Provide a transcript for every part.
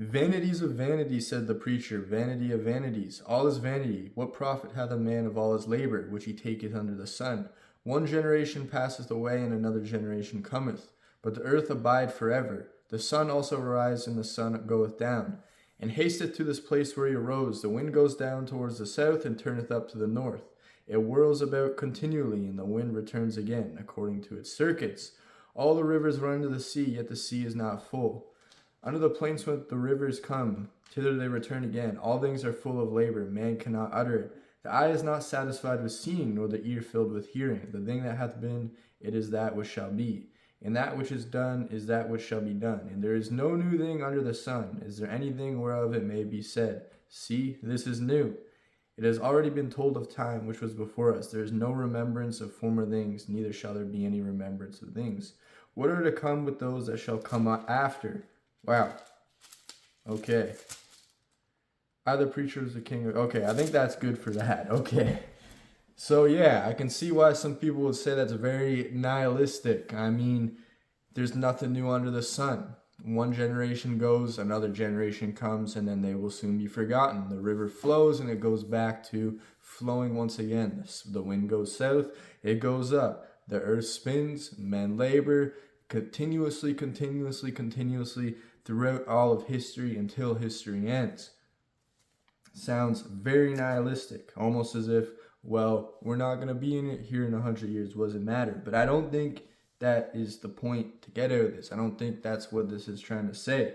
Vanities of vanity, said the preacher, vanity of vanities. All is vanity. What profit hath a man of all his labor, which he taketh under the sun? One generation passeth away, and another generation cometh. But the earth abide forever. The sun also rises, and the sun goeth down, and hasteth to this place where he arose. The wind goes down towards the south, and turneth up to the north. It whirls about continually, and the wind returns again, according to its circuits. All the rivers run into the sea, yet the sea is not full. Under the plains whence the rivers come, thither they return again. All things are full of labor, man cannot utter it. The eye is not satisfied with seeing, nor the ear filled with hearing. The thing that hath been, it is that which shall be. And that which is done is that which shall be done. And there is no new thing under the sun. Is there anything whereof it may be said, see, this is new? It has already been told of time which was before us. There is no remembrance of former things, neither shall there be any remembrance of things. What are to come with those that shall come after? Wow. Okay. I, the preacher, is the king of... Okay, I think that's good for that. Okay. So, yeah, I can see why some people would say that's very nihilistic. I mean, there's nothing new under the sun. One generation goes, another generation comes, and then they will soon be forgotten. The river flows, and it goes back to flowing once again. The wind goes south, it goes up. The earth spins, men labor continuously throughout all of history until history ends. Sounds very nihilistic, almost as if, well, we're not going to be in it here in 100 years, what does it matter? But I don't think that is the point to get out of this. I don't think that's what this is trying to say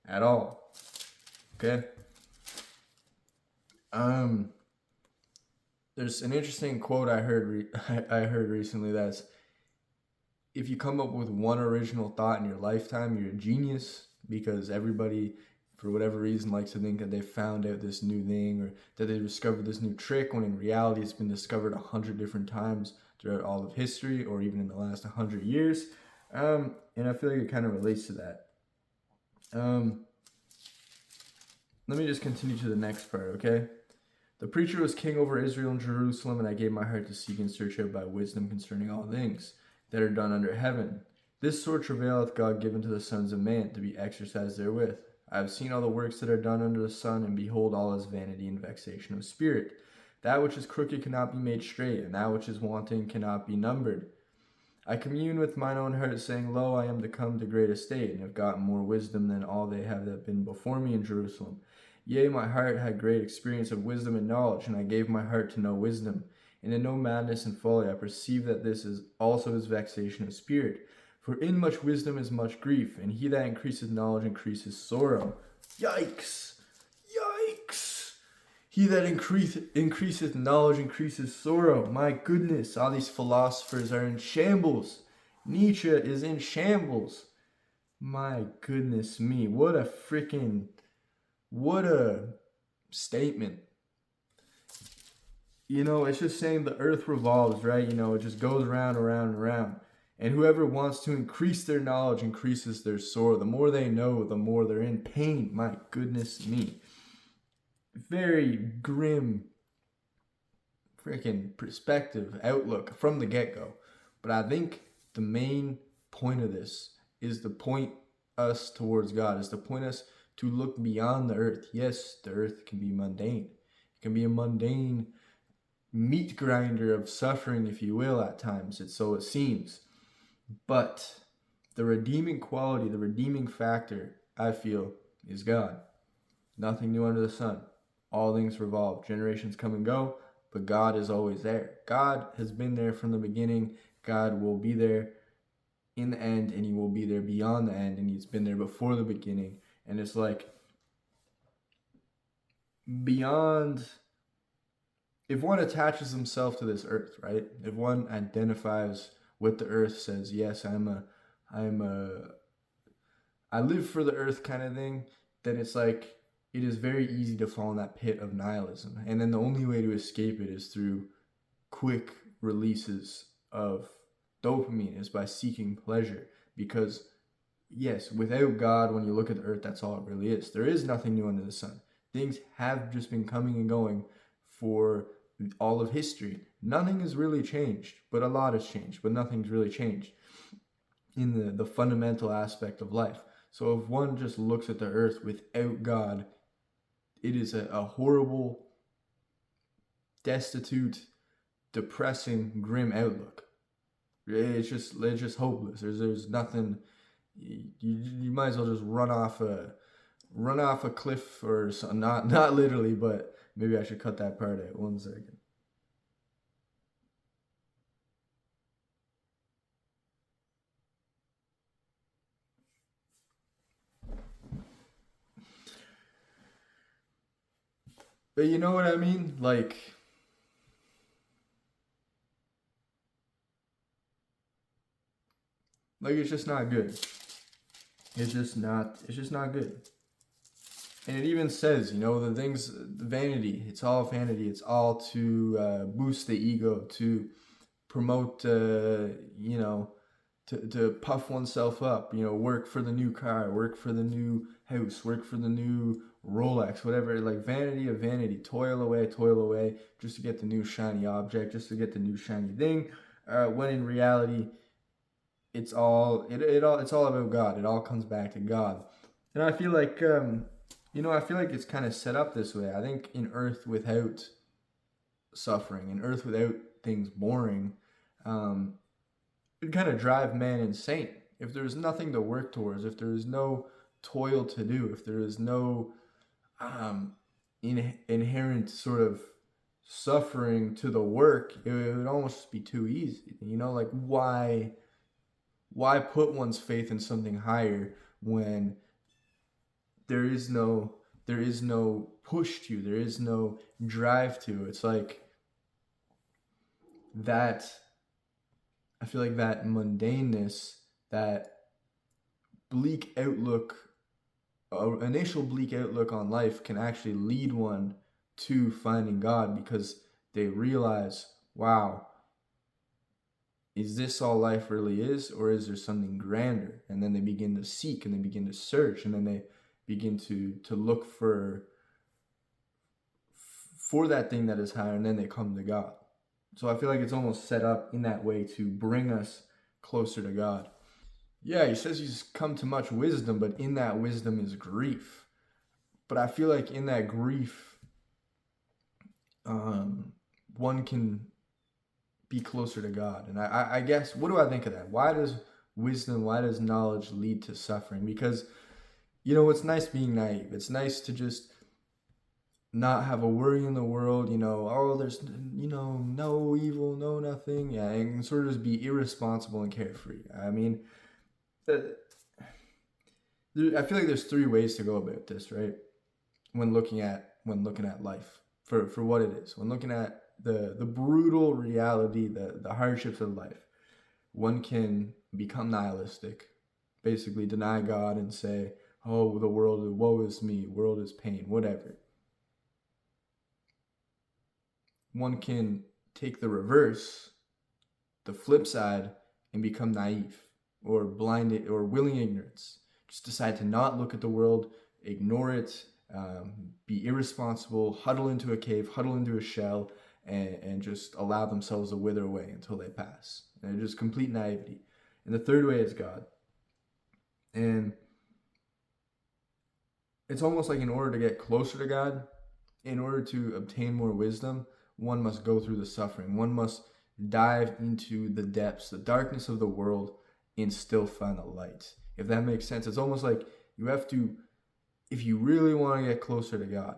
at all. Okay? There's an interesting quote I heard recently that's, if you come up with one original thought in your lifetime, you're a genius, because everybody, for whatever reason, likes to think that they found out this new thing or that they discovered this new trick, when in reality it's been discovered 100 different times throughout all of history, or even in the last 100 years. And I feel like it kind of relates to that. Let me just continue to the next part, okay? The preacher was king over Israel and Jerusalem, and I gave my heart to seek and search out by wisdom concerning all things that are done under heaven. This sort travaileth God given to the sons of man, to be exercised therewith. I have seen all the works that are done under the sun, and behold, all is vanity and vexation of spirit. That which is crooked cannot be made straight, and that which is wanting cannot be numbered. I commune with mine own heart, saying, Lo, I am to come to great estate, and have gotten more wisdom than all they have that been before me in Jerusalem. Yea, my heart had great experience of wisdom and knowledge, and I gave my heart to know wisdom. And in no madness and folly I perceive that this is also is vexation of spirit. For in much wisdom is much grief, and he that increaseth knowledge increases sorrow. Yikes! Yikes! He that increaseth knowledge increases sorrow. My goodness, all these philosophers are in shambles. Nietzsche is in shambles. My goodness me, what a statement. You know, it's just saying the earth revolves, right? You know, it just goes around, around, and around. And whoever wants to increase their knowledge increases their sorrow. The more they know, the more they're in pain. My goodness me. Very grim freaking perspective, outlook from the get-go. But I think the main point of this is to point us towards God, is to point us to look beyond the earth. Yes, the earth can be mundane. It can be a mundane meat grinder of suffering, if you will, at times. So it seems. But the redeeming quality, the redeeming factor, I feel, is God. Nothing new under the sun. All things revolve. Generations come and go, but God is always there. God has been there from the beginning. God will be there in the end, and he will be there beyond the end, and he's been there before the beginning. And it's like, beyond, if one attaches himself to this earth, right? If one identifies with the earth, says, yes, I live for the earth kind of thing, then it's like, it is very easy to fall in that pit of nihilism. And then the only way to escape it is through quick releases of dopamine, is by seeking pleasure. Because, yes, without God, when you look at the earth, that's all it really is. There is nothing new under the sun. Things have just been coming and going for all of history. Nothing has really changed, but a lot has changed, but nothing's really changed in the fundamental aspect of life. So if one just looks at the earth without God, it is a horrible, destitute, depressing, grim outlook. It's just hopeless. There's nothing. You might as well just run off a cliff or something. Not literally, but maybe I should cut that part out. 1 second. But you know what I mean? Like it's just not good. It's just not good. And it even says, the things, vanity. It's all vanity. It's all to boost the ego, to promote, to puff oneself up. Work for the new car, work for the new house, work for the new Rolex, whatever. Like vanity of vanity. Toil away, just to get the new shiny object, just to get the new shiny thing. When in reality, it's all about God. It all comes back to God. And I feel like it's kind of set up this way. I think in earth without suffering, in earth without things boring, it'd kind of drive man insane. If there's nothing to work towards, if there is no toil to do, if there is no um, inherent sort of suffering to the work, it would almost be too easy. Like why put one's faith in something higher when there is no push to, there is no drive to. It's like that. I feel like that mundaneness, that bleak outlook, initial bleak outlook on life can actually lead one to finding God, because they realize, wow, is this all life really is, or is there something grander? And then they begin to seek, and they begin to search, and then they begin to look for that thing that is higher, and then they come to God. So I feel like it's almost set up in that way to bring us closer to God. Yeah, he says he's come to much wisdom, but in that wisdom is grief. But I feel like in that grief, one can be closer to God. And I guess, what do I think of that? Why does knowledge lead to suffering? Because, it's nice being naive. It's nice to just not have a worry in the world, there's, no evil, no nothing. Yeah, and sort of just be irresponsible and carefree. I mean, I feel like there's 3 ways to go about this, right? When looking at life for what it is, when looking at the brutal reality, the hardships of life, one can become nihilistic, basically deny God and say, oh, the world, woe is me, world is pain, whatever. One can take the reverse, the flip side, and become naive or blinded or willing ignorance. Just decide to not look at the world, ignore it, be irresponsible, huddle into a cave, huddle into a shell, and just allow themselves to wither away until they pass. And just complete naivety. And the third way is God. And it's almost like in order to get closer to God, in order to obtain more wisdom, one must go through the suffering. One must dive into the depths, the darkness of the world, and still find the light. If that makes sense, it's almost like you have to, if you really want to get closer to God,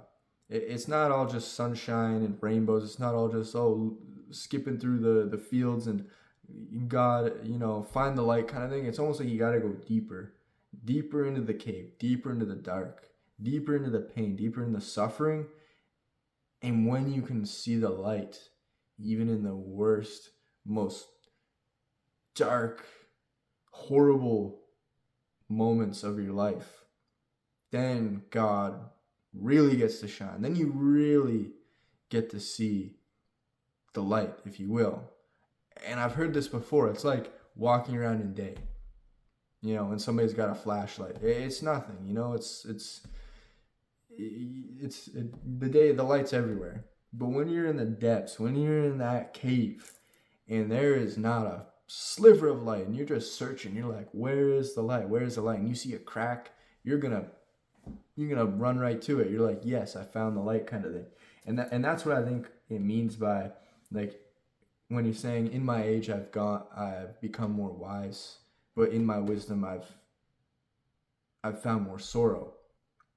it's not all just sunshine and rainbows. It's not all just, skipping through the fields and God, find the light kind of thing. It's almost like you got to go deeper into the cave, deeper into the dark, deeper into the pain, deeper in the suffering. And when you can see the light, even in the worst, most dark, horrible moments of your life, then God really gets to shine. Then you really get to see the light, if you will. And I've heard this before. It's like walking around in day. When somebody's got a flashlight, it's nothing. The light's everywhere. But when you're in the depths, when you're in that cave, and there is not a sliver of light, and you're just searching. You're like, where is the light? Where is the light? And you see a crack, you're gonna run right to it. You're like, yes, I found the light, kind of thing. And that's what I think it means by, like, when he's saying, in my age I've become more wise, but in my wisdom I've found more sorrow,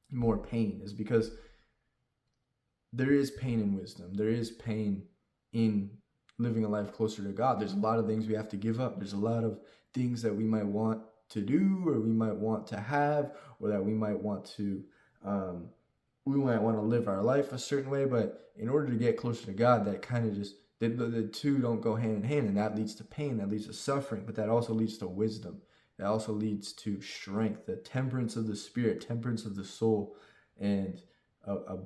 more pain, is because there is pain in wisdom. There is pain in living a life closer to God. There's a lot of things we have to give up. There's a lot of things that we might want to do, or we might want to have, or that we might want to live our life a certain way. But in order to get closer to God, that kind of just, the two don't go hand in hand, and that leads to pain, that leads to suffering, but that also leads to wisdom. That also leads to strength, the temperance of the spirit, temperance of the soul, and a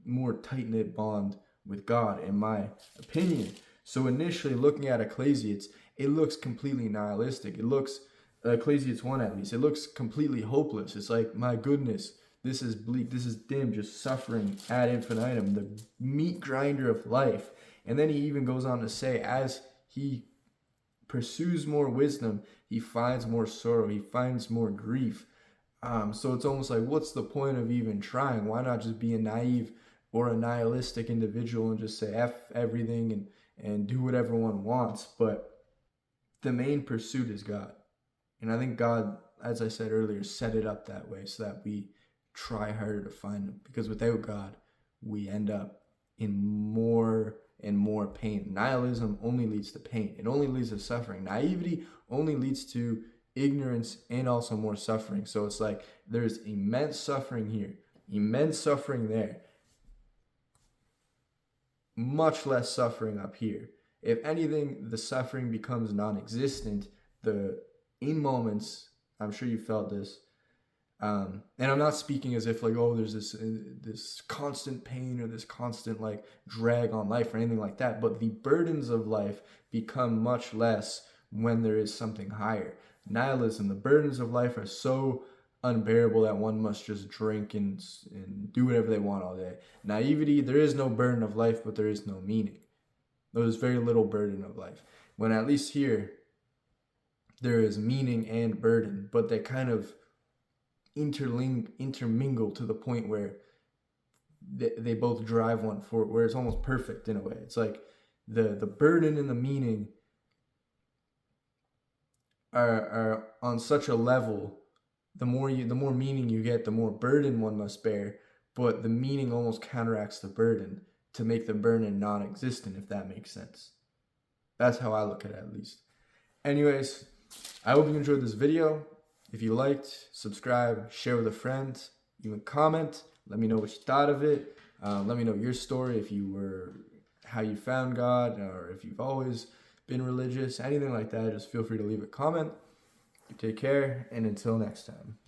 more tight-knit bond with God, in my opinion. So initially, looking at Ecclesiastes, it looks completely nihilistic. It looks, Ecclesiastes 1 at least, it looks completely hopeless. It's like, my goodness, this is bleak, this is dim, just suffering ad infinitum, the meat grinder of life. And then he even goes on to say, as he pursues more wisdom, he finds more sorrow, he finds more grief. So it's almost like, what's the point of even trying? Why not just be a naive or a nihilistic individual and just say F everything and do what everyone wants? But the main pursuit is God. And I think God, as I said earlier, set it up that way so that we try harder to find him. Because without God, we end up in more and more pain. Nihilism only leads to pain. It only leads to suffering. Naivety only leads to ignorance and also more suffering. So it's like, there's immense suffering here, immense suffering there, much less suffering up here. If anything, the suffering becomes non-existent. In moments, I'm sure you felt this, and I'm not speaking as if like, oh, there's this constant pain or this constant like drag on life or anything like that, but the burdens of life become much less when there is something higher. Nihilism, the burdens of life are so unbearable that one must just drink and do whatever they want all day. Naivety, there is no burden of life, but there is no meaning. There's very little burden of life. When at least here, there is meaning and burden, but they kind of intermingle to the point where they both drive one forward, where it's almost perfect in a way. It's like the burden and the meaning are on such a level. The more meaning you get, the more burden one must bear, but the meaning almost counteracts the burden to make the burden non-existent, if that makes sense. That's how I look at least. Anyways, I hope you enjoyed this video. If you liked, subscribe, share with a friend, even comment. Let me know what you thought of it. Let me know your story, how you found God, or if you've always been religious, anything like that. Just feel free to leave a comment. Take care, and until next time.